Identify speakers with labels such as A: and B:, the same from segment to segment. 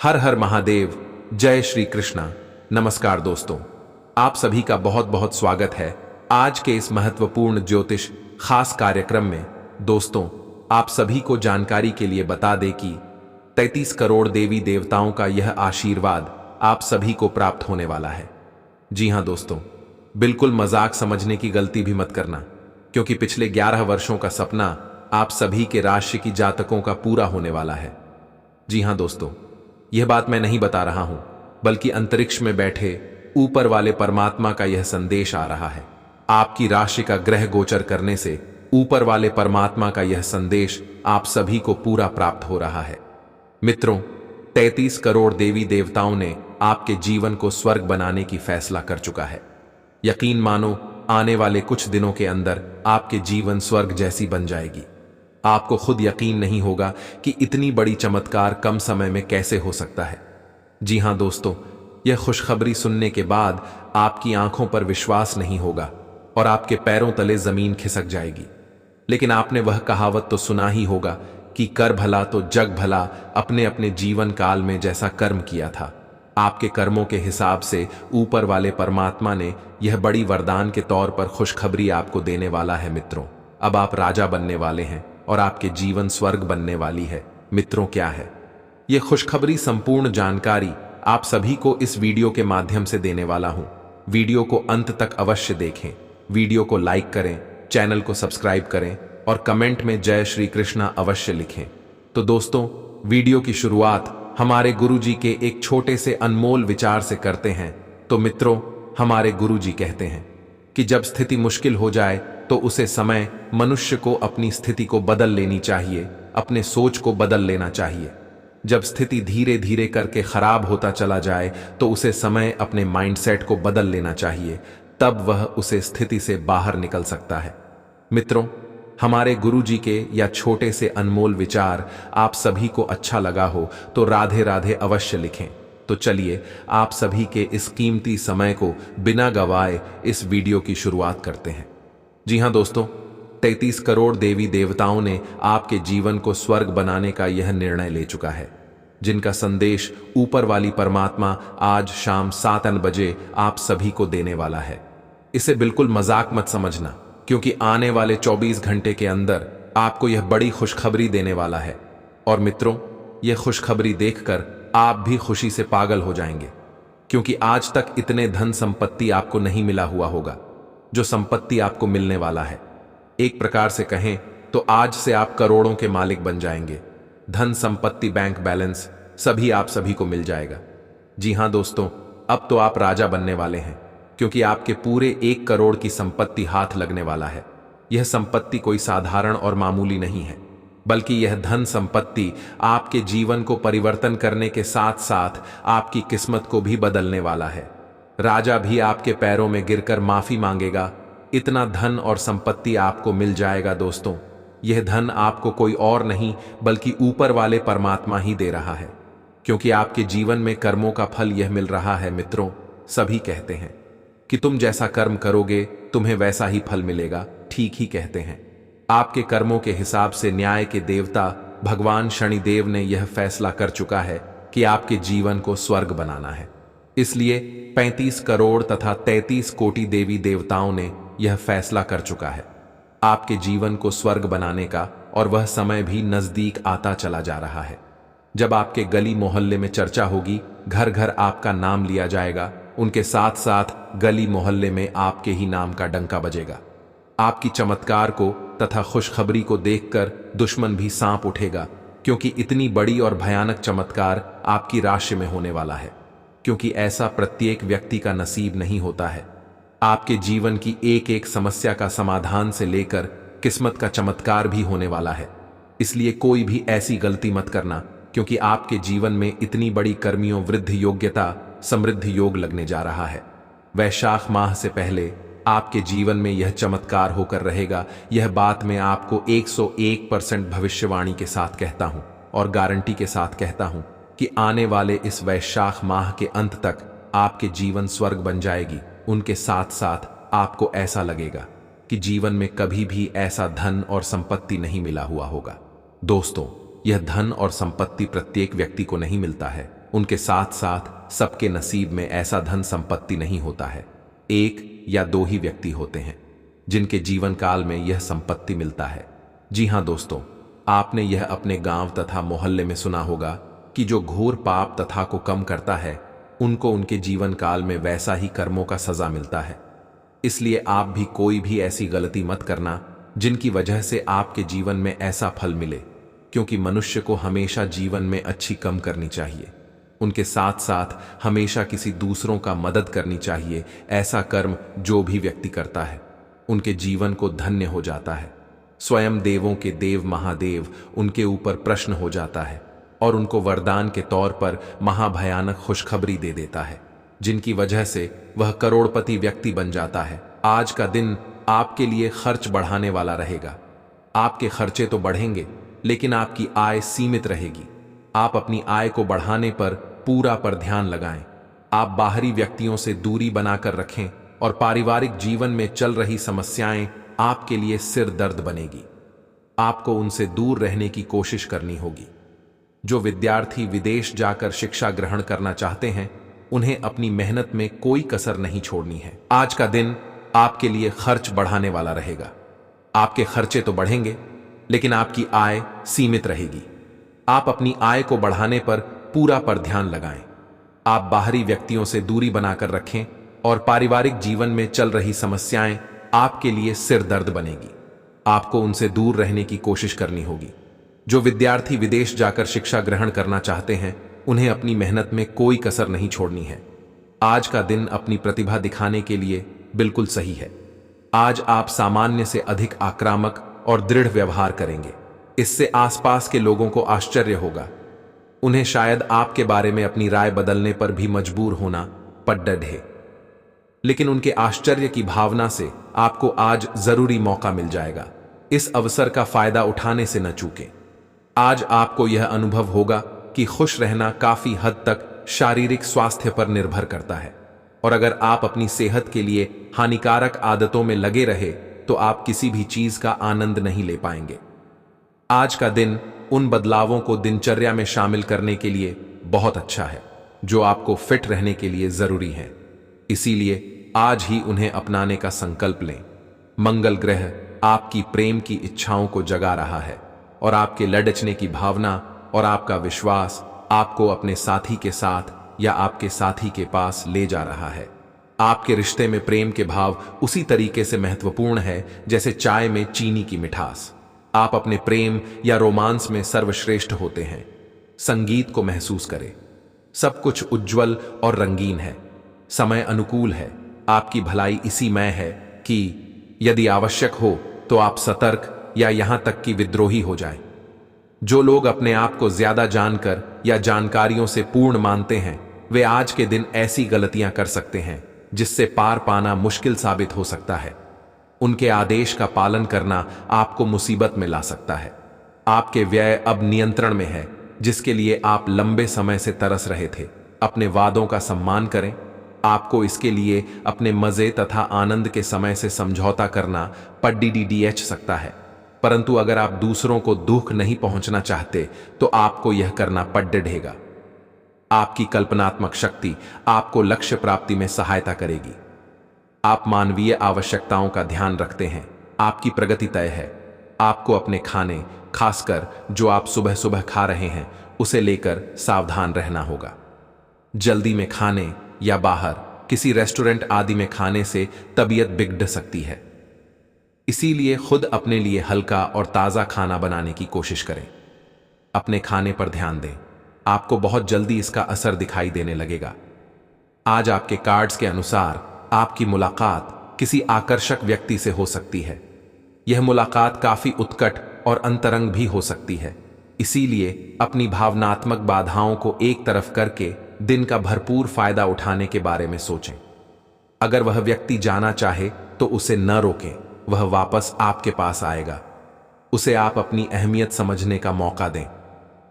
A: हर हर महादेव। जय श्री कृष्णा। नमस्कार दोस्तों, आप सभी का बहुत बहुत स्वागत है आज के इस महत्वपूर्ण ज्योतिष खास कार्यक्रम में। दोस्तों, आप सभी को जानकारी के लिए बता दें कि 33 करोड़ देवी देवताओं का यह आशीर्वाद आप सभी को प्राप्त होने वाला है। जी हां दोस्तों, बिल्कुल मजाक समझने की गलती भी मत करना, क्योंकि पिछले 11 वर्षों का सपना आप सभी के राशि की जातकों का पूरा होने वाला है। जी हां दोस्तों, यह बात मैं नहीं बता रहा हूं, बल्कि अंतरिक्ष में बैठे ऊपर वाले परमात्मा का यह संदेश आ रहा है। आपकी राशि का ग्रह गोचर करने से ऊपर वाले परमात्मा का यह संदेश आप सभी को पूरा प्राप्त हो रहा है। मित्रों, 33 करोड़ देवी देवताओं ने आपके जीवन को स्वर्ग बनाने की फैसला कर चुका है। यकीन मानो, आने वाले कुछ दिनों के अंदर आपके जीवन स्वर्ग जैसी बन जाएगी। आपको खुद यकीन नहीं होगा कि इतनी बड़ी चमत्कार कम समय में कैसे हो सकता है। जी हां दोस्तों, यह खुशखबरी सुनने के बाद आपकी आंखों पर विश्वास नहीं होगा और आपके पैरों तले जमीन खिसक जाएगी। लेकिन आपने वह कहावत तो सुना ही होगा कि कर भला तो जग भला। अपने अपने जीवन काल में जैसा कर्म किया था, आपके कर्मों के हिसाब से ऊपर वाले परमात्मा ने यह बड़ी वरदान के तौर पर खुशखबरी आपको देने वाला है। मित्रों, अब आप राजा बनने वाले हैं और आपके जीवन स्वर्ग बनने वाली है। मित्रों, क्या है यह खुशखबरी? संपूर्ण जानकारी आप सभी को इस वीडियो के माध्यम से देने वाला हूं। वीडियो को अंत तक अवश्य देखें, वीडियो को लाइक करें, चैनल को सब्सक्राइब करें और कमेंट में जय श्री कृष्णा अवश्य लिखें। तो दोस्तों, वीडियो की शुरुआत हमारे गुरुजी के एक छोटे से अनमोल विचार से करते हैं। तो मित्रों, हमारे गुरुजी कहते हैं कि जब स्थिति मुश्किल हो जाए तो उसे समय मनुष्य को अपनी स्थिति को बदल लेनी चाहिए, अपने सोच को बदल लेना चाहिए। जब स्थिति धीरे धीरे करके खराब होता चला जाए तो उसे समय अपने माइंडसेट को बदल लेना चाहिए, तब वह उसे स्थिति से बाहर निकल सकता है। मित्रों, हमारे गुरुजी के या छोटे से अनमोल विचार आप सभी को अच्छा लगा हो तो राधे राधे अवश्य लिखें। तो चलिए आप सभी के इस कीमती समय को बिना गवाए इस वीडियो की शुरुआत करते हैं। जी हां दोस्तों, 33 करोड़ देवी देवताओं ने आपके जीवन को स्वर्ग बनाने का यह निर्णय ले चुका है, जिनका संदेश ऊपर वाली परमात्मा आज शाम 7 बजे आप सभी को देने वाला है। इसे बिल्कुल मजाक मत समझना, क्योंकि आने वाले 24 घंटे के अंदर आपको यह बड़ी खुशखबरी देने वाला है। और मित्रों, यह खुशखबरी देखकर आप भी खुशी से पागल हो जाएंगे, क्योंकि आज तक इतने धन संपत्ति आपको नहीं मिला हुआ होगा जो संपत्ति आपको मिलने वाला है। एक प्रकार से कहें तो आज से आप करोड़ों के मालिक बन जाएंगे। धन संपत्ति, बैंक बैलेंस सभी आप सभी को मिल जाएगा। जी हां दोस्तों, अब तो आप राजा बनने वाले हैं, क्योंकि आपके पूरे 1 करोड़ की संपत्ति हाथ लगने वाला है। यह संपत्ति कोई साधारण और मामूली नहीं है, बल्कि यह धन संपत्ति आपके जीवन को परिवर्तन करने के साथ साथ आपकी किस्मत को भी बदलने वाला है। राजा भी आपके पैरों में गिरकर माफी मांगेगा। इतना धन और संपत्ति आपको मिल जाएगा। दोस्तों, यह धन आपको कोई और नहीं बल्कि ऊपर वाले परमात्मा ही दे रहा है, क्योंकि आपके जीवन में कर्मों का फल यह मिल रहा है। मित्रों, सभी कहते हैं कि तुम जैसा कर्म करोगे तुम्हें वैसा ही फल मिलेगा। ठीक ही कहते हैं। आपके कर्मों के हिसाब से न्याय के देवता भगवान शनिदेव ने यह फैसला कर चुका है कि आपके जीवन को स्वर्ग बनाना है। इसलिए 35 करोड़ तथा 33 कोटि देवी देवताओं ने यह फैसला कर चुका है आपके जीवन को स्वर्ग बनाने का, और वह समय भी नजदीक आता चला जा रहा है। जब आपके गली मोहल्ले में चर्चा होगी, घर घर आपका नाम लिया जाएगा, उनके साथ साथ गली मोहल्ले में आपके ही नाम का डंका बजेगा। आपकी चमत्कार को तथा खुशखबरी को देखकर दुश्मन भी सांप उठेगा, क्योंकि इतनी बड़ी और भयानक चमत्कार आपकी राशि में होने वाला है, क्योंकि ऐसा प्रत्येक व्यक्ति का नसीब नहीं होता है। आपके जीवन की एक एक समस्या का समाधान से लेकर किस्मत का चमत्कार भी होने वाला है। इसलिए कोई भी ऐसी गलती मत करना, क्योंकि आपके जीवन में इतनी बड़ी कर्मियों वृद्धि योग्यता समृद्धि योग लगने जा रहा है। वैशाख माह से पहले आपके जीवन में यह चमत्कार होकर रहेगा। यह बात मैं आपको 101% भविष्यवाणी के साथ कहता हूं और गारंटी के साथ कहता हूं कि आने वाले इस वैशाख माह के अंत तक आपके जीवन स्वर्ग बन जाएगी। उनके साथ साथ आपको ऐसा लगेगा कि जीवन में कभी भी ऐसा धन और संपत्ति नहीं मिला हुआ होगा। दोस्तों, यह धन और संपत्ति प्रत्येक व्यक्ति को नहीं मिलता है, उनके साथ साथ सबके नसीब में ऐसा धन संपत्ति नहीं होता है। एक या दो ही व्यक्ति होते हैं जिनके जीवन काल में यह संपत्ति मिलता है। जी हां दोस्तों, आपने यह अपने गांव तथा मोहल्ले में सुना होगा कि जो घोर पाप तथा को कम करता है उनको उनके जीवन काल में वैसा ही कर्मों का सजा मिलता है। इसलिए आप भी कोई भी ऐसी गलती मत करना जिनकी वजह से आपके जीवन में ऐसा फल मिले, क्योंकि मनुष्य को हमेशा जीवन में अच्छी कम करनी चाहिए। उनके साथ साथ हमेशा किसी दूसरों का मदद करनी चाहिए। ऐसा कर्म जो भी व्यक्ति करता है उनके जीवन को धन्य हो जाता है। स्वयं देवों के देव महादेव उनके ऊपर प्रसन्न हो जाता है और उनको वरदान के तौर पर महाभयानक खुशखबरी दे देता है, जिनकी वजह से वह करोड़पति व्यक्ति बन जाता है। आज का दिन आपके लिए खर्च बढ़ाने वाला रहेगा। आपके खर्चे तो बढ़ेंगे लेकिन आपकी आय सीमित रहेगी। आप अपनी आय को बढ़ाने पर पूरा ध्यान लगाएं। आप बाहरी व्यक्तियों से दूरी बनाकर रखें और पारिवारिक जीवन में चल रही समस्याएं आपके लिए सिर दर्द बनेगी। आपको उनसे दूर रहने की कोशिश करनी होगी। जो विद्यार्थी विदेश जाकर शिक्षा ग्रहण करना चाहते हैं उन्हें अपनी मेहनत में कोई कसर नहीं छोड़नी है। आज का दिन आपके लिए खर्च बढ़ाने वाला रहेगा। आपके खर्चे तो बढ़ेंगे लेकिन आपकी आय सीमित रहेगी। आप अपनी आय को बढ़ाने पर पूरा ध्यान लगाएं। आप बाहरी व्यक्तियों से दूरी बनाकर रखें और पारिवारिक जीवन में चल रही समस्याएं आपके लिए सिर दर्द बनेगी। आपको उनसे दूर रहने की कोशिश करनी होगी। जो विद्यार्थी विदेश जाकर शिक्षा ग्रहण करना चाहते हैं उन्हें अपनी मेहनत में कोई कसर नहीं छोड़नी है। आज का दिन अपनी प्रतिभा दिखाने के लिए बिल्कुल सही है। आज आप सामान्य से अधिक आक्रामक और दृढ़ व्यवहार करेंगे। इससे आसपास के लोगों को आश्चर्य होगा। उन्हें शायद आपके बारे में अपनी राय बदलने पर भी मजबूर होना पड़े, लेकिन उनके आश्चर्य की भावना से आपको आज जरूरी मौका मिल जाएगा। इस अवसर का फायदा उठाने से न चूकें। आज आपको यह अनुभव होगा कि खुश रहना काफी हद तक शारीरिक स्वास्थ्य पर निर्भर करता है, और अगर आप अपनी सेहत के लिए हानिकारक आदतों में लगे रहे तो आप किसी भी चीज का आनंद नहीं ले पाएंगे। आज का दिन उन बदलावों को दिनचर्या में शामिल करने के लिए बहुत अच्छा है जो आपको फिट रहने के लिए जरूरी है। इसीलिए आज ही उन्हें अपनाने का संकल्प लें। मंगल ग्रह आपकी प्रेम की इच्छाओं को जगा रहा है और आपके लड़चने की भावना और आपका विश्वास आपको अपने साथी के साथ या आपके साथी के पास ले जा रहा है। आपके रिश्ते में प्रेम के भाव उसी तरीके से महत्वपूर्ण है जैसे चाय में चीनी की मिठास। आप अपने प्रेम या रोमांस में सर्वश्रेष्ठ होते हैं। संगीत को महसूस करें। सब कुछ उज्जवल और रंगीन है। समय अनुकूल है। आपकी भलाई इसी में है कि यदि आवश्यक हो तो आप सतर्क या यहां तक कि विद्रोही हो जाएं। जो लोग अपने आप को ज्यादा जानकर या जानकारियों से पूर्ण मानते हैं वे आज के दिन ऐसी गलतियां कर सकते हैं जिससे पार पाना मुश्किल साबित हो सकता है। उनके आदेश का पालन करना आपको मुसीबत में ला सकता है। आपके व्यय अब नियंत्रण में है जिसके लिए आप लंबे समय से तरस रहे थे। अपने वादों का सम्मान करें। आपको इसके लिए अपने मजे तथा आनंद के समय से समझौता करना पड़ सकता है, परंतु अगर आप दूसरों को दुख नहीं पहुंचना चाहते तो आपको यह करना पड़ेगा। आपकी कल्पनात्मक शक्ति आपको लक्ष्य प्राप्ति में सहायता करेगी। आप मानवीय आवश्यकताओं का ध्यान रखते हैं। आपकी प्रगति तय है। आपको अपने खाने, खासकर जो आप सुबह सुबह खा रहे हैं, उसे लेकर सावधान रहना होगा। जल्दी में खाने या बाहर किसी रेस्टोरेंट आदि में खाने से तबीयत बिगड़ सकती है। इसीलिए खुद अपने लिए हल्का और ताज़ा खाना बनाने की कोशिश करें। अपने खाने पर ध्यान दें। आपको बहुत जल्दी इसका असर दिखाई देने लगेगा। आज आपके कार्ड्स के अनुसार आपकी मुलाकात किसी आकर्षक व्यक्ति से हो सकती है। यह मुलाकात काफी उत्कट और अंतरंग भी हो सकती है। इसीलिए अपनी भावनात्मक बाधाओं को एक तरफ करके दिन का भरपूर फायदा उठाने के बारे में सोचें। अगर वह व्यक्ति जाना चाहे तो उसे न रोकें। वह वापस आपके पास आएगा। उसे आप अपनी अहमियत समझने का मौका दें।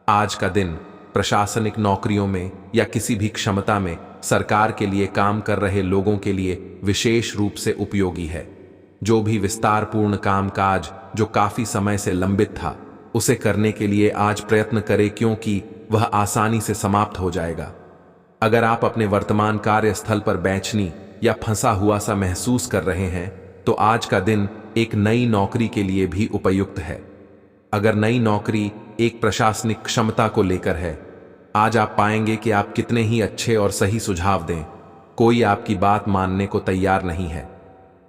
A: आज का दिन प्रशासनिक नौकरियों में या किसी भी क्षमता में सरकार के लिए काम कर रहे लोगों के लिए विशेष रूप से उपयोगी है। जो भी विस्तारपूर्ण कामकाज जो काफी समय से लंबित था उसे करने के लिए आज प्रयत्न करें, क्योंकि वह आसानी से समाप्त हो जाएगा। अगर आप अपने वर्तमान कार्यस्थल पर बेचैनी या फंसा हुआ सा महसूस कर रहे हैं तो आज का दिन एक नई नौकरी के लिए भी उपयुक्त है। अगर नई नौकरी एक प्रशासनिक क्षमता को लेकर है, आज आप पाएंगे कि आप कितने ही अच्छे और सही सुझाव दें, कोई आपकी बात मानने को तैयार नहीं है।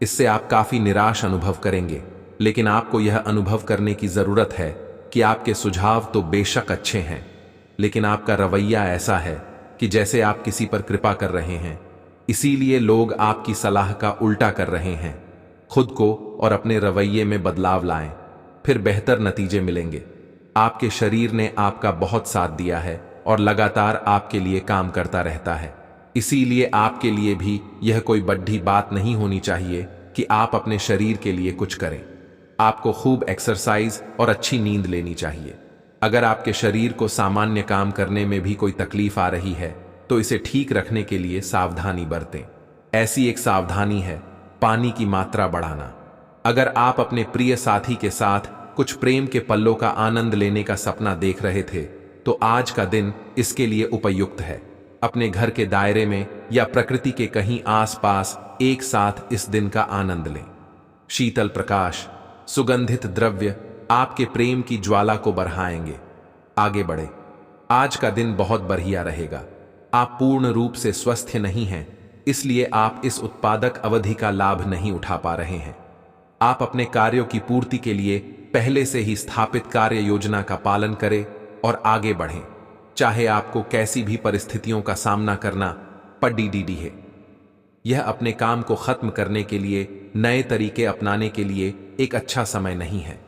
A: इससे आप काफी निराश अनुभव करेंगे, लेकिन आपको यह अनुभव करने की जरूरत है कि आपके सुझाव तो बेशक अच्छे हैं, लेकिन आपका रवैया ऐसा है कि जैसे आप किसी पर कृपा कर रहे हैं, इसीलिए लोग आपकी सलाह का उल्टा कर रहे हैं। खुद को और अपने रवैये में बदलाव लाएं, फिर बेहतर नतीजे मिलेंगे। आपके शरीर ने आपका बहुत साथ दिया है और लगातार आपके लिए काम करता रहता है, इसीलिए आपके लिए भी यह कोई बड़ी बात नहीं होनी चाहिए कि आप अपने शरीर के लिए कुछ करें। आपको खूब एक्सरसाइज और अच्छी नींद लेनी चाहिए। अगर आपके शरीर को सामान्य काम करने में भी कोई तकलीफ आ रही है तो इसे ठीक रखने के लिए सावधानी बरतें। ऐसी एक सावधानी है पानी की मात्रा बढ़ाना। अगर आप अपने प्रिय साथी के साथ कुछ प्रेम के पलों का आनंद लेने का सपना देख रहे थे तो आज का दिन इसके लिए उपयुक्त है। अपने घर के दायरे में या प्रकृति के कहीं आसपास एक साथ इस दिन का आनंद लें। शीतल प्रकाश, सुगंधित द्रव्य आपके प्रेम की ज्वाला को बढ़ाएंगे। आगे बढ़े, आज का दिन बहुत बढ़िया रहेगा। आप पूर्ण रूप से स्वस्थ नहीं हैं, इसलिए आप इस उत्पादक अवधि का लाभ नहीं उठा पा रहे हैं। आप अपने कार्यों की पूर्ति के लिए पहले से ही स्थापित कार्य योजना का पालन करें और आगे बढ़ें, चाहे आपको कैसी भी परिस्थितियों का सामना करना पड़ी है। यह अपने काम को खत्म करने के लिए नए तरीके अपनाने के लिए एक अच्छा समय नहीं है।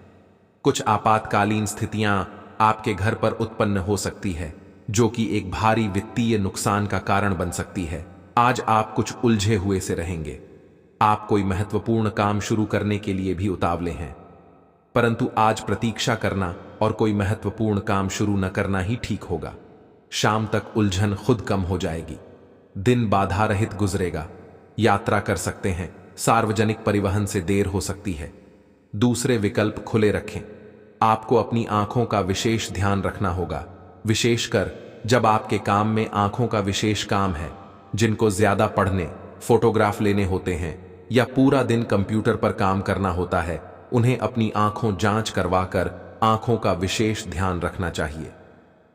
A: कुछ आपातकालीन स्थितियां आपके घर पर उत्पन्न हो सकती है जो कि एक भारी वित्तीय नुकसान का कारण बन सकती है। आज आप कुछ उलझे हुए से रहेंगे। आप कोई महत्वपूर्ण काम शुरू करने के लिए भी उतावले हैं, परंतु आज प्रतीक्षा करना और कोई महत्वपूर्ण काम शुरू न करना ही ठीक होगा। शाम तक उलझन खुद कम हो जाएगी। दिन बाधा रहित गुजरेगा। यात्रा कर सकते हैं। सार्वजनिक परिवहन से देर हो सकती है। दूसरे विकल्प खुले रखें। आपको अपनी आंखों का विशेष ध्यान रखना होगा, विशेषकर जब आपके काम में आंखों का विशेष काम है। जिनको ज्यादा पढ़ने, फोटोग्राफ लेने होते हैं या पूरा दिन कंप्यूटर पर काम करना होता है, उन्हें अपनी आंखों जांच करवाकर आंखों का विशेष ध्यान रखना चाहिए।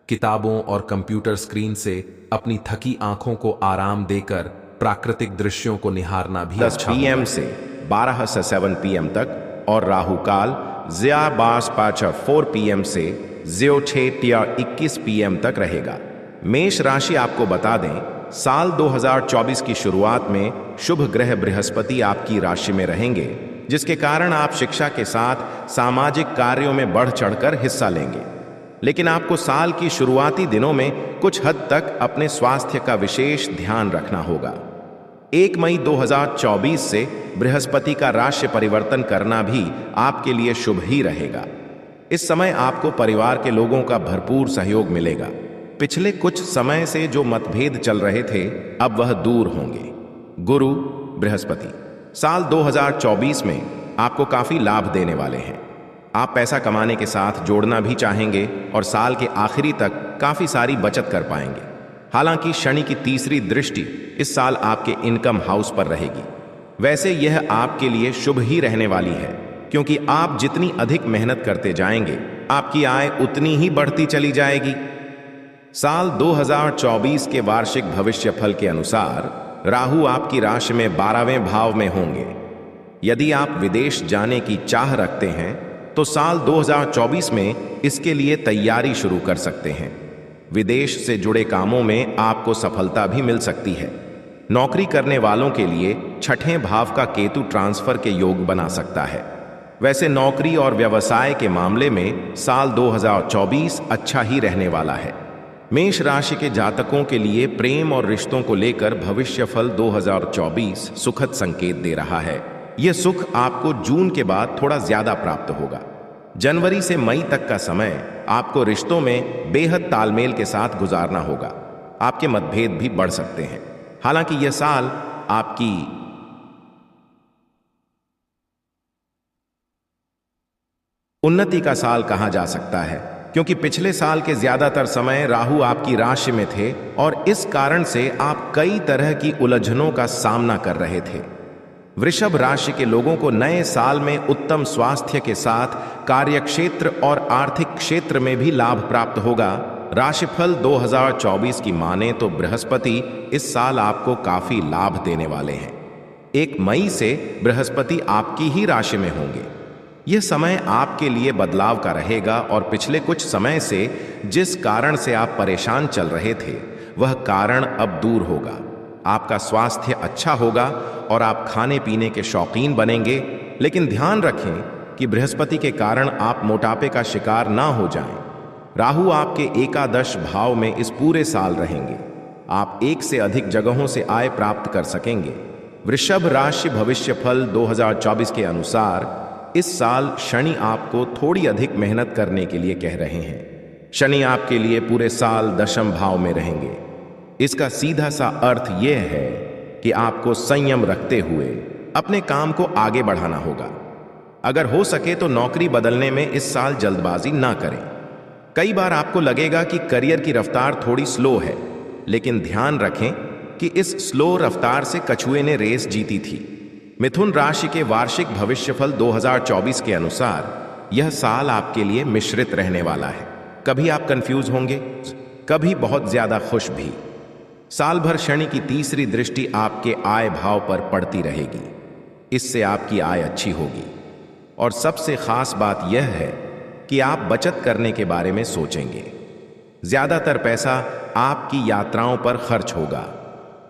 A: किताबों और कंप्यूटर स्क्रीन से अपनी थकी आंखों को आराम देकर प्राकृतिक दृश्यों को निहारना भी
B: 10
A: अच्छा
B: PM
A: होगा।
B: से 12 से 7 PM तक और राहु काल 4 PM से 21 PM तक रहेगा। मेष राशि आपको बता दें, साल 2024 की शुरुआत में शुभ ग्रह बृहस्पति आपकी राशि में रहेंगे, जिसके कारण आप शिक्षा के साथ सामाजिक कार्यों में बढ़ चढ़कर हिस्सा लेंगे। लेकिन आपको साल की शुरुआती दिनों में कुछ हद तक अपने स्वास्थ्य का विशेष ध्यान रखना होगा। 1 मई 2024 से बृहस्पति का राशि परिवर्तन करना भी आपके लिए शुभ ही रहेगा। इस समय आपको परिवार के लोगों का भरपूर सहयोग मिलेगा। पिछले कुछ समय से जो मतभेद चल रहे थे, अब वह दूर होंगे। गुरु बृहस्पति साल 2024 में आपको काफी लाभ देने वाले हैं। आप पैसा कमाने के साथ जोड़ना भी चाहेंगे और साल के आखिरी तक काफी सारी बचत कर पाएंगे। हालांकि शनि की तीसरी दृष्टि इस साल आपके इनकम हाउस पर रहेगी। वैसे यह आपके लिए शुभ ही रहने वाली है, क्योंकि आप जितनी अधिक मेहनत करते जाएंगे, आपकी आय उतनी ही बढ़ती चली जाएगी। साल 2024 के वार्षिक भविष्य फल के अनुसार राहु आपकी राशि में 12वें भाव में होंगे। यदि आप विदेश जाने की चाह रखते हैं तो साल 2024 में इसके लिए तैयारी शुरू कर सकते हैं। विदेश से जुड़े कामों में आपको सफलता भी मिल सकती है। नौकरी करने वालों के लिए 6ठे भाव का केतु ट्रांसफर के योग बना सकता है। वैसे नौकरी और व्यवसाय के मामले में साल 2024 अच्छा ही रहने वाला है। मेष राशि के जातकों के लिए प्रेम और रिश्तों को लेकर भविष्यफल 2024 सुखद संकेत दे रहा है। यह सुख आपको जून के बाद थोड़ा ज्यादा प्राप्त होगा। जनवरी से मई तक का समय आपको रिश्तों में बेहद तालमेल के साथ गुजारना होगा। आपके मतभेद भी बढ़ सकते हैं। हालांकि यह साल आपकी उन्नति का साल कहा जा सकता है। क्योंकि पिछले साल के ज्यादातर समय राहु आपकी राशि में थे और इस कारण से आप कई तरह की उलझनों का सामना कर रहे थे। वृषभ राशि के लोगों को नए साल में उत्तम स्वास्थ्य के साथ कार्यक्षेत्र और आर्थिक क्षेत्र में भी लाभ प्राप्त होगा। राशिफल 2024 की माने तो बृहस्पति इस साल आपको काफी लाभ देने वाले हैं। 1 मई से बृहस्पति आपकी ही राशि में होंगे। यह समय आपके लिए बदलाव का रहेगा और पिछले कुछ समय से जिस कारण से आप परेशान चल रहे थे वह कारण अब दूर होगा। आपका स्वास्थ्य अच्छा होगा और आप खाने पीने के शौकीन बनेंगे, लेकिन ध्यान रखें कि बृहस्पति के कारण आप मोटापे का शिकार ना हो जाएं। राहु आपके एकादश भाव में इस पूरे साल रहेंगे। आप 1 से अधिक जगहों से आय प्राप्त कर सकेंगे। वृषभ राशि भविष्यफल 2024 के अनुसार इस साल शनि आपको थोड़ी अधिक मेहनत करने के लिए कह रहे हैं। शनि आपके लिए पूरे साल दशम भाव में रहेंगे। इसका सीधा सा अर्थ यह है कि आपको संयम रखते हुए अपने काम को आगे बढ़ाना होगा। अगर हो सके तो नौकरी बदलने में इस साल जल्दबाजी ना करें। कई बार आपको लगेगा कि करियर की रफ्तार थोड़ी स्लो है, लेकिन ध्यान रखें कि इस स्लो रफ्तार से कछुए ने रेस जीती थी। मिथुन राशि के वार्षिक भविष्यफल 2024 के अनुसार यह साल आपके लिए मिश्रित रहने वाला है। कभी आप कंफ्यूज होंगे, कभी बहुत ज्यादा खुश भी। साल भर शनि की तीसरी दृष्टि आपके आय भाव पर पड़ती रहेगी। इससे आपकी आय अच्छी होगी और सबसे खास बात यह है कि आप बचत करने के बारे में सोचेंगे। ज्यादातर पैसा आपकी यात्राओं पर खर्च होगा।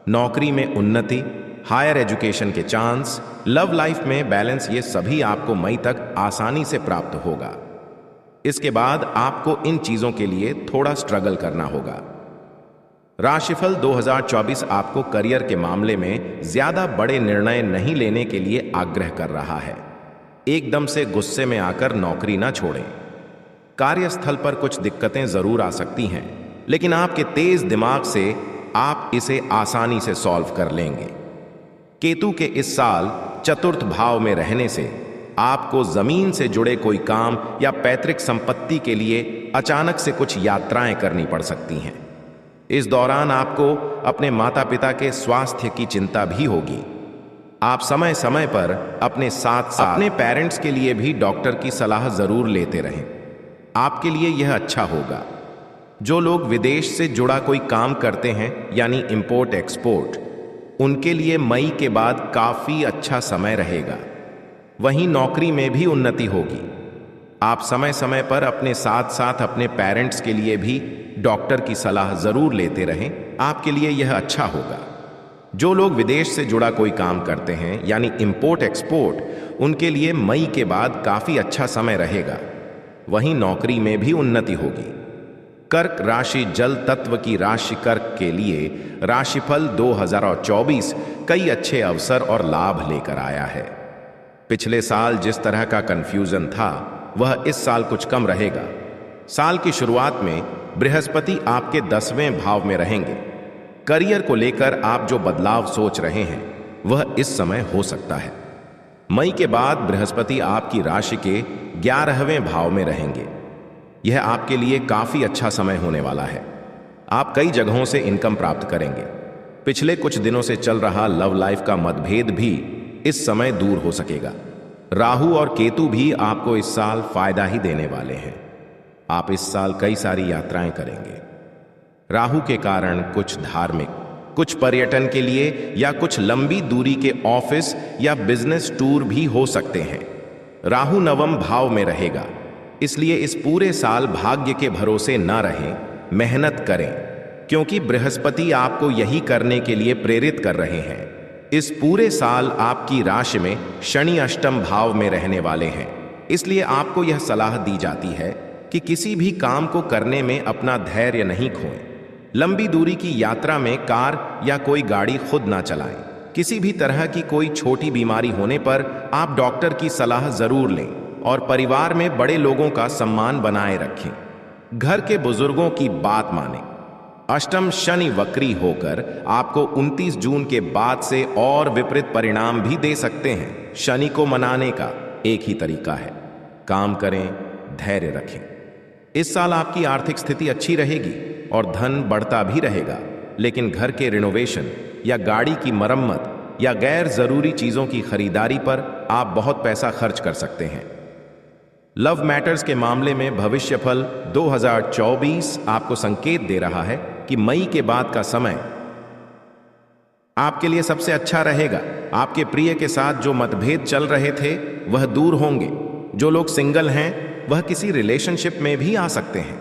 B: नौकरी में उन्नति, हायर एजुकेशन के चांस, लव लाइफ में बैलेंस, ये सभी आपको मई तक आसानी से प्राप्त होगा। इसके बाद आपको इन चीजों के लिए थोड़ा स्ट्रगल करना होगा। राशिफल 2024 आपको करियर के मामले में ज्यादा बड़े निर्णय नहीं लेने के लिए आग्रह कर रहा है। एकदम से गुस्से में आकर नौकरी ना छोड़ें। कार्यस्थल पर कुछ दिक्कतें जरूर आ सकती हैं, लेकिन आपके तेज दिमाग से आप इसे आसानी से सॉल्व कर लेंगे। केतु के इस साल चतुर्थ भाव में रहने से आपको जमीन से जुड़े कोई काम या पैतृक संपत्ति के लिए अचानक से कुछ यात्राएं करनी पड़ सकती हैं। इस दौरान आपको अपने माता पिता के स्वास्थ्य की चिंता भी होगी। आप समय समय पर अपने साथ साथ अपने पेरेंट्स के लिए भी डॉक्टर की सलाह जरूर लेते रहें। आपके लिए यह अच्छा होगा। जो लोग विदेश से जुड़ा कोई काम करते हैं यानी इंपोर्ट एक्सपोर्ट, उनके लिए मई के बाद काफी अच्छा समय रहेगा। वहीं नौकरी में भी उन्नति होगी। आप समय समय पर अपने साथ साथ अपने पेरेंट्स के लिए भी डॉक्टर की सलाह जरूर लेते रहें। आपके लिए यह अच्छा होगा। जो लोग विदेश से जुड़ा कोई काम करते हैं यानी इंपोर्ट एक्सपोर्ट, उनके लिए मई के बाद काफी अच्छा समय रहेगा। वहीं नौकरी में भी उन्नति होगी। कर्क राशि जल तत्व की राशि कर्क के लिए राशिफल 2024 कई अच्छे अवसर और लाभ लेकर आया है। पिछले साल जिस तरह का कंफ्यूजन था वह इस साल कुछ कम रहेगा। साल की शुरुआत में बृहस्पति आपके 10वें भाव में रहेंगे। करियर को लेकर आप जो बदलाव सोच रहे हैं वह इस समय हो सकता है। मई के बाद बृहस्पति आपकी राशि के 11वें भाव में रहेंगे। यह आपके लिए काफी अच्छा समय होने वाला है। आप कई जगहों से इनकम प्राप्त करेंगे। पिछले कुछ दिनों से चल रहा लव लाइफ का मतभेद भी इस समय दूर हो सकेगा। राहु और केतु भी आपको इस साल फायदा ही देने वाले हैं। आप इस साल कई सारी यात्राएं करेंगे। राहु के कारण कुछ धार्मिक, कुछ पर्यटन के लिए या कुछ लंबी दूरी के ऑफिस या बिजनेस टूर भी हो सकते हैं। राहु 9वें भाव में रहेगा, इसलिए इस पूरे साल भाग्य के भरोसे न रहें, मेहनत करें, क्योंकि बृहस्पति आपको यही करने के लिए प्रेरित कर रहे हैं। इस पूरे साल आपकी राशि में शनि अष्टम भाव में रहने वाले हैं, इसलिए आपको यह सलाह दी जाती है कि किसी भी काम को करने में अपना धैर्य नहीं खोएं। लंबी दूरी की यात्रा में कार या कोई गाड़ी खुद ना चलाएं। किसी भी तरह की कोई छोटी बीमारी होने पर आप डॉक्टर की सलाह जरूर लें और परिवार में बड़े लोगों का सम्मान बनाए रखें। घर के बुजुर्गों की बात मानें। अष्टम शनि वक्री होकर आपको 29 जून के बाद से और विपरीत परिणाम भी दे सकते हैं। शनि को मनाने का एक ही तरीका है, काम करें, धैर्य रखें। इस साल आपकी आर्थिक स्थिति अच्छी रहेगी और धन बढ़ता भी रहेगा, लेकिन घर के रिनोवेशन या गाड़ी की मरम्मत या गैर जरूरी चीजों की खरीदारी पर आप बहुत पैसा खर्च कर सकते हैं। लव मैटर्स के मामले में भविष्यफल 2024 आपको संकेत दे रहा है कि मई के बाद का समय आपके लिए सबसे अच्छा रहेगा। आपके प्रिय के साथ जो मतभेद चल रहे थे वह दूर होंगे। जो लोग सिंगल हैं वह किसी रिलेशनशिप में भी आ सकते हैं।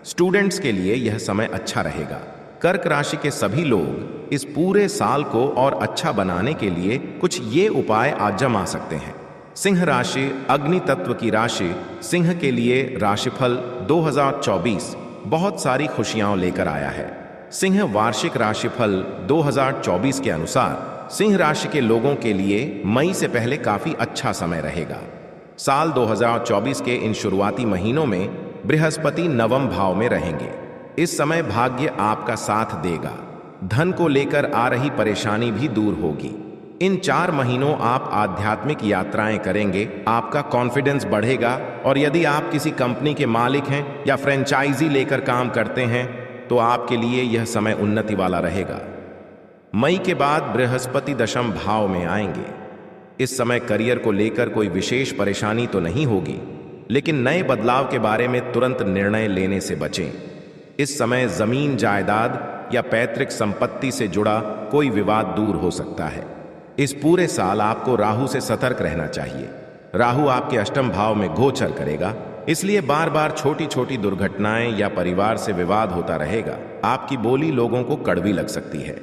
B: स्टूडेंट्स के लिए यह समय अच्छा रहेगा। कर्क राशि के सभी लोग इस पूरे साल को और अच्छा बनाने के लिए कुछ ये उपाय आजमा सकते हैं। सिंह राशि अग्नि तत्व की राशि, सिंह के लिए राशिफल 2024 बहुत सारी खुशियां लेकर आया है। सिंह वार्षिक राशिफल 2024 के अनुसार सिंह राशि के लोगों के लिए मई से पहले काफी अच्छा समय रहेगा। साल 2024 के इन शुरुआती महीनों में बृहस्पति नवम भाव में रहेंगे। इस समय भाग्य आपका साथ देगा। धन को लेकर आ रही परेशानी भी दूर होगी। इन 4 महीनों आप आध्यात्मिक यात्राएं करेंगे, आपका कॉन्फिडेंस बढ़ेगा और यदि आप किसी कंपनी के मालिक हैं या फ्रेंचाइजी लेकर काम करते हैं तो आपके लिए यह समय उन्नति वाला रहेगा। मई के बाद बृहस्पति दशम भाव में आएंगे। इस समय करियर को लेकर कोई विशेष परेशानी तो नहीं होगी, लेकिन नए बदलाव के बारे में तुरंत निर्णय लेने से बचें। इस समय जमीन जायदाद या पैतृक संपत्ति से जुड़ा कोई विवाद दूर हो सकता है। इस पूरे साल आपको राहु से सतर्क रहना चाहिए। राहु आपके अष्टम भाव में गोचर करेगा, इसलिए बार बार छोटी छोटी दुर्घटनाएं या परिवार से विवाद होता रहेगा। आपकी बोली लोगों को कड़वी लग सकती है।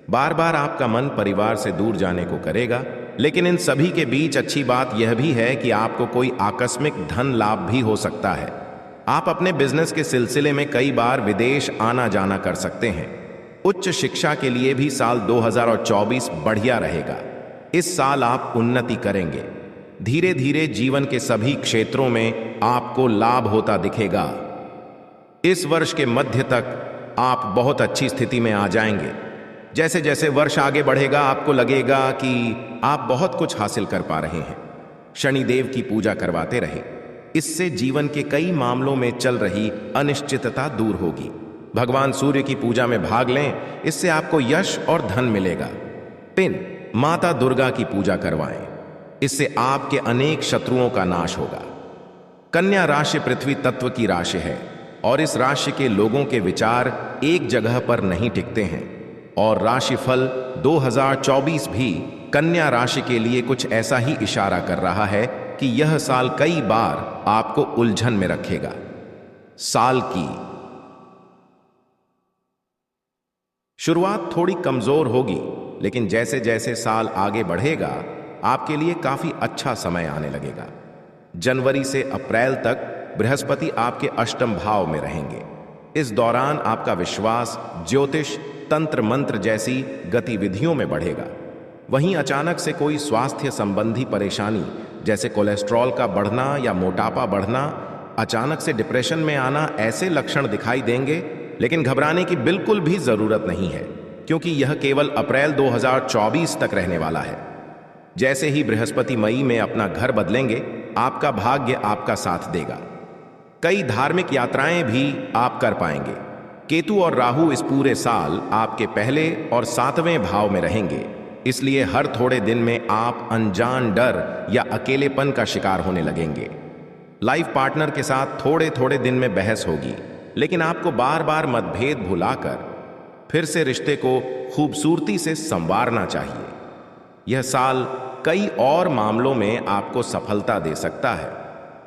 B: बार बार आपका मन परिवार से दूर जाने को करेगा, लेकिन इन सभी के बीच अच्छी बात यह भी है कि आपको कोई आकस्मिक धन लाभ भी हो सकता है। आप अपने बिजनेस के सिलसिले में कई बार विदेश आना जाना कर सकते हैं। उच्च शिक्षा के लिए भी साल 2024 बढ़िया रहेगा। इस साल आप उन्नति करेंगे। धीरे धीरे जीवन के सभी क्षेत्रों में आपको लाभ होता दिखेगा। इस वर्ष के मध्य तक आप बहुत अच्छी स्थिति में आ जाएंगे। जैसे जैसे वर्ष आगे बढ़ेगा आपको लगेगा कि आप बहुत कुछ हासिल कर पा रहे हैं। शनिदेव की पूजा करवाते रहे, इससे जीवन के कई मामलों में चल रही अनिश्चितता दूर होगी। भगवान सूर्य की पूजा में भाग लें, इससे आपको यश और धन मिलेगा। पिन माता दुर्गा की पूजा करवाएं, इससे आपके अनेक शत्रुओं का नाश होगा। कन्या राशि पृथ्वी तत्व की राशि है और इस राशि के लोगों के विचार एक जगह पर नहीं टिकते हैं और राशिफल 2024 भी कन्या राशि के लिए कुछ ऐसा ही इशारा कर रहा है कि यह साल कई बार आपको उलझन में रखेगा। साल की शुरुआत थोड़ी कमजोर होगी, लेकिन जैसे जैसे साल आगे बढ़ेगा आपके लिए काफी अच्छा समय आने लगेगा। जनवरी से अप्रैल तक बृहस्पति आपके अष्टम भाव में रहेंगे। इस दौरान आपका विश्वास ज्योतिष, तंत्र मंत्र जैसी गतिविधियों में बढ़ेगा। वहीं अचानक से कोई स्वास्थ्य संबंधी परेशानी जैसे कोलेस्ट्रॉल का बढ़ना या मोटापा बढ़ना, अचानक से डिप्रेशन में आना, ऐसे लक्षण दिखाई देंगे। लेकिन घबराने की बिल्कुल भी जरूरत नहीं है, क्योंकि यह केवल अप्रैल 2024 तक रहने वाला है। जैसे ही बृहस्पति मई में अपना घर बदलेंगे, आपका भाग्य आपका साथ देगा। कई धार्मिक यात्राएं भी आप कर पाएंगे। केतु और राहु इस पूरे साल आपके पहले और 7वें भाव में रहेंगे, इसलिए हर थोड़े दिन में आप अनजान डर या अकेलेपन का शिकार होने लगेंगे। लाइफ पार्टनर के साथ थोड़े थोड़े दिन में बहस होगी, लेकिन आपको बार बार मतभेद भुलाकर फिर से रिश्ते को खूबसूरती से संवारना चाहिए। यह साल कई और मामलों में आपको सफलता दे सकता है।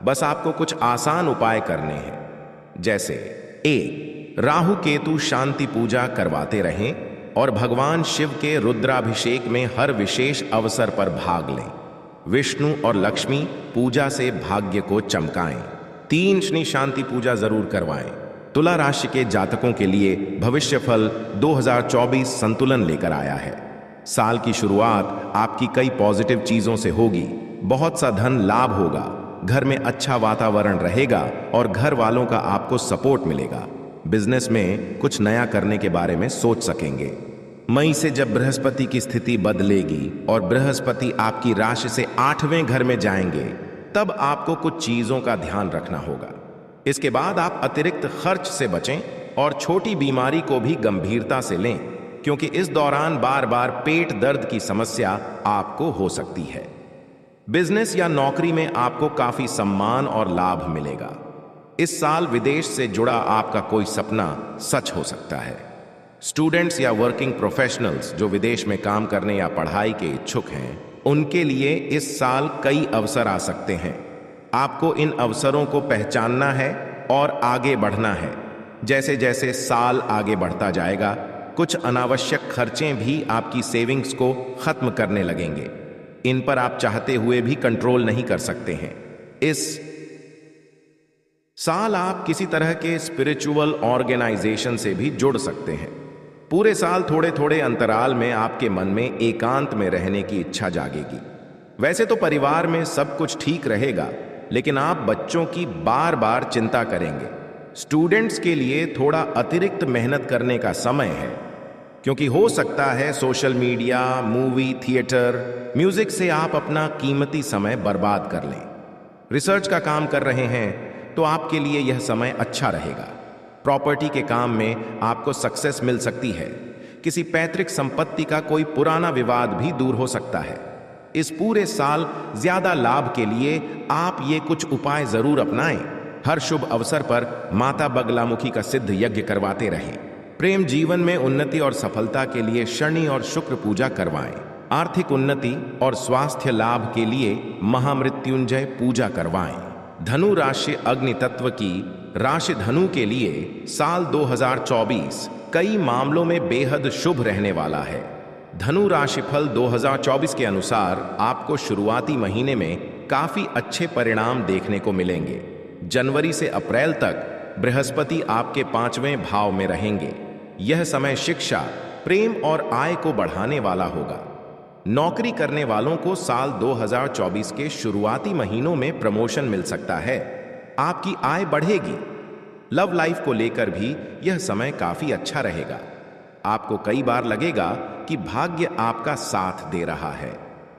B: बस आपको कुछ आसान उपाय करने हैं, जैसे 1. राहु केतु शांति पूजा करवाते रहें और भगवान शिव के रुद्राभिषेक में हर विशेष अवसर पर भाग लें। विष्णु और लक्ष्मी पूजा से भाग्य को चमकाएं। 3. शनि शांति पूजा जरूर करवाएं। तुला राशि के जातकों के लिए भविष्यफल 2024 संतुलन लेकर आया है। साल की शुरुआत आपकी कई पॉजिटिव चीजों से होगी। बहुत सा धन लाभ होगा, घर में अच्छा वातावरण रहेगा और घर वालों का आपको सपोर्ट मिलेगा। बिजनेस में कुछ नया करने के बारे में सोच सकेंगे। मई से जब बृहस्पति की स्थिति बदलेगी और बृहस्पति आपकी राशि से 8वें घर में जाएंगे, तब आपको कुछ चीजों का ध्यान रखना होगा। इसके बाद आप अतिरिक्त खर्च से बचें और छोटी बीमारी को भी गंभीरता से लें, क्योंकि इस दौरान बार बार पेट दर्द की समस्या आपको हो सकती है। बिजनेस या नौकरी में आपको काफी सम्मान और लाभ मिलेगा। इस साल विदेश से जुड़ा आपका कोई सपना सच हो सकता है। स्टूडेंट्स या वर्किंग प्रोफेशनल्स जो विदेश में काम करने या पढ़ाई के इच्छुक हैं, उनके लिए इस साल कई अवसर आ सकते हैं। आपको इन अवसरों को पहचानना है और आगे बढ़ना है। जैसे जैसे साल आगे बढ़ता जाएगा, कुछ अनावश्यक खर्चे भी आपकी सेविंग्स को खत्म करने लगेंगे। इन पर आप चाहते हुए भी कंट्रोल नहीं कर सकते हैं। इस साल आप किसी तरह के स्पिरिचुअल ऑर्गेनाइजेशन से भी जुड़ सकते हैं। पूरे साल थोड़े थोड़े अंतराल में आपके मन में एकांत में रहने की इच्छा जागेगी। वैसे तो परिवार में सब कुछ ठीक रहेगा, लेकिन आप बच्चों की बार बार चिंता करेंगे। स्टूडेंट्स के लिए थोड़ा अतिरिक्त मेहनत करने का समय है, क्योंकि हो सकता है social media, movie, theatre, music से आप अपना कीमती समय बर्बाद कर लें। रिसर्च का काम कर रहे हैं तो आपके लिए यह समय अच्छा रहेगा। प्रॉपर्टी के काम में आपको सक्सेस मिल सकती है। किसी पैतृक संपत्ति का कोई पुराना विवाद भी दूर हो सकता है। इस पूरे साल ज्यादा लाभ के लिए आप ये कुछ उपाय जरूर अपनाएं। हर शुभ अवसर पर माता बगलामुखी का सिद्ध यज्ञ करवाते रहें। प्रेम जीवन में उन्नति और सफलता के लिए शनि और शुक्र पूजा करवाएं। आर्थिक उन्नति और स्वास्थ्य लाभ के लिए महामृत्युंजय पूजा करवाएं। धनु राशि अग्नि तत्व की राशि धनु के लिए साल 2024 कई मामलों में बेहद शुभ रहने वाला है। धनु राशिफल 2024 के अनुसार आपको शुरुआती महीने में काफी अच्छे परिणाम देखने को मिलेंगे। जनवरी से अप्रैल तक बृहस्पति आपके 5वें भाव में रहेंगे। यह समय शिक्षा, प्रेम और आय को बढ़ाने वाला होगा। नौकरी करने वालों को साल 2024 के शुरुआती महीनों में प्रमोशन मिल सकता है। आपकी आय बढ़ेगी। लव लाइफ को लेकर भी यह समय काफी अच्छा रहेगा। आपको कई बार लगेगा कि भाग्य आपका साथ दे रहा है।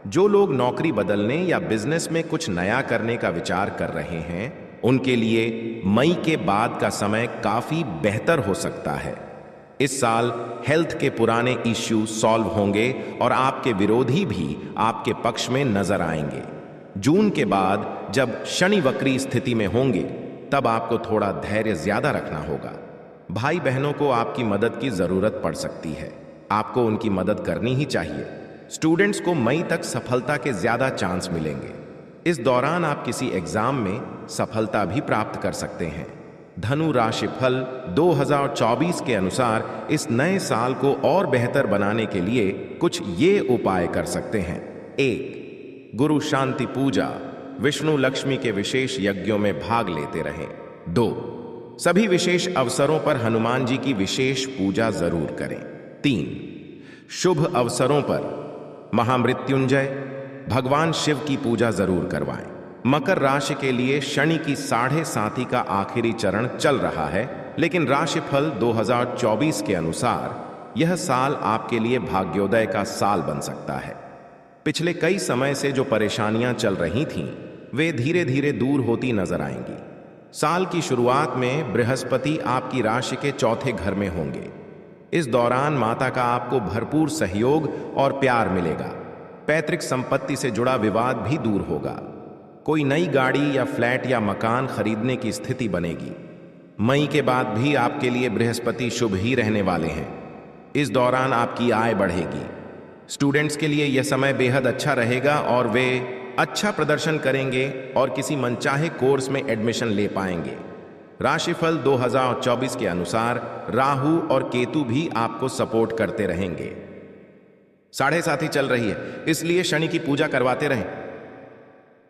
B: जो लोग नौकरी बदलने या बिजनेस में कुछ नया करने का विचार कर रहे हैं, उनके लिए मई के बाद का समय काफी बेहतर हो सकता है। इस साल हेल्थ के पुराने इश्यू सॉल्व होंगे और आपके विरोधी भी आपके पक्ष में नजर आएंगे। जून के बाद जब शनि वक्री स्थिति में होंगे, तब आपको थोड़ा धैर्य ज्यादा रखना होगा। भाई बहनों को आपकी मदद की जरूरत पड़ सकती है। आपको उनकी मदद करनी ही चाहिए। स्टूडेंट्स को मई तक सफलता के ज्यादा चांस मिलेंगे। इस दौरान आप किसी एग्जाम में सफलता भी प्राप्त कर सकते हैं। धनु राशिफल 2024 के अनुसार इस नए साल को और बेहतर बनाने के लिए कुछ ये उपाय कर सकते हैं। 1. गुरु शांति पूजा, विष्णु लक्ष्मी के विशेष यज्ञों में भाग लेते रहें। 2. सभी विशेष अवसरों पर हनुमान जी की विशेष पूजा जरूर करें। 3. शुभ अवसरों पर महामृत्युंजय भगवान शिव की पूजा जरूर करवाएं। मकर राशि के लिए शनि की 7.5 का आखिरी चरण चल रहा है, लेकिन राशिफल 2024 के अनुसार यह साल आपके लिए भाग्योदय का साल बन सकता है। पिछले कई समय से जो परेशानियां चल रही थीं, वे धीरे धीरे दूर होती नजर आएंगी। साल की शुरुआत में बृहस्पति आपकी राशि के 4थे घर में होंगे। इस दौरान माता का आपको भरपूर सहयोग और प्यार मिलेगा। पैतृक संपत्ति से जुड़ा विवाद भी दूर होगा। कोई नई गाड़ी या फ्लैट या मकान खरीदने की स्थिति बनेगी। मई के बाद भी आपके लिए बृहस्पति शुभ ही रहने वाले हैं। इस दौरान आपकी आय बढ़ेगी। स्टूडेंट्स के लिए यह समय बेहद अच्छा रहेगा और वे अच्छा प्रदर्शन करेंगे और किसी मनचाहे कोर्स में एडमिशन ले पाएंगे। राशिफल 2024 के अनुसार राहु और केतु भी आपको सपोर्ट करते रहेंगे। 7.5 चल रही है, इसलिए शनि की पूजा करवाते रहें।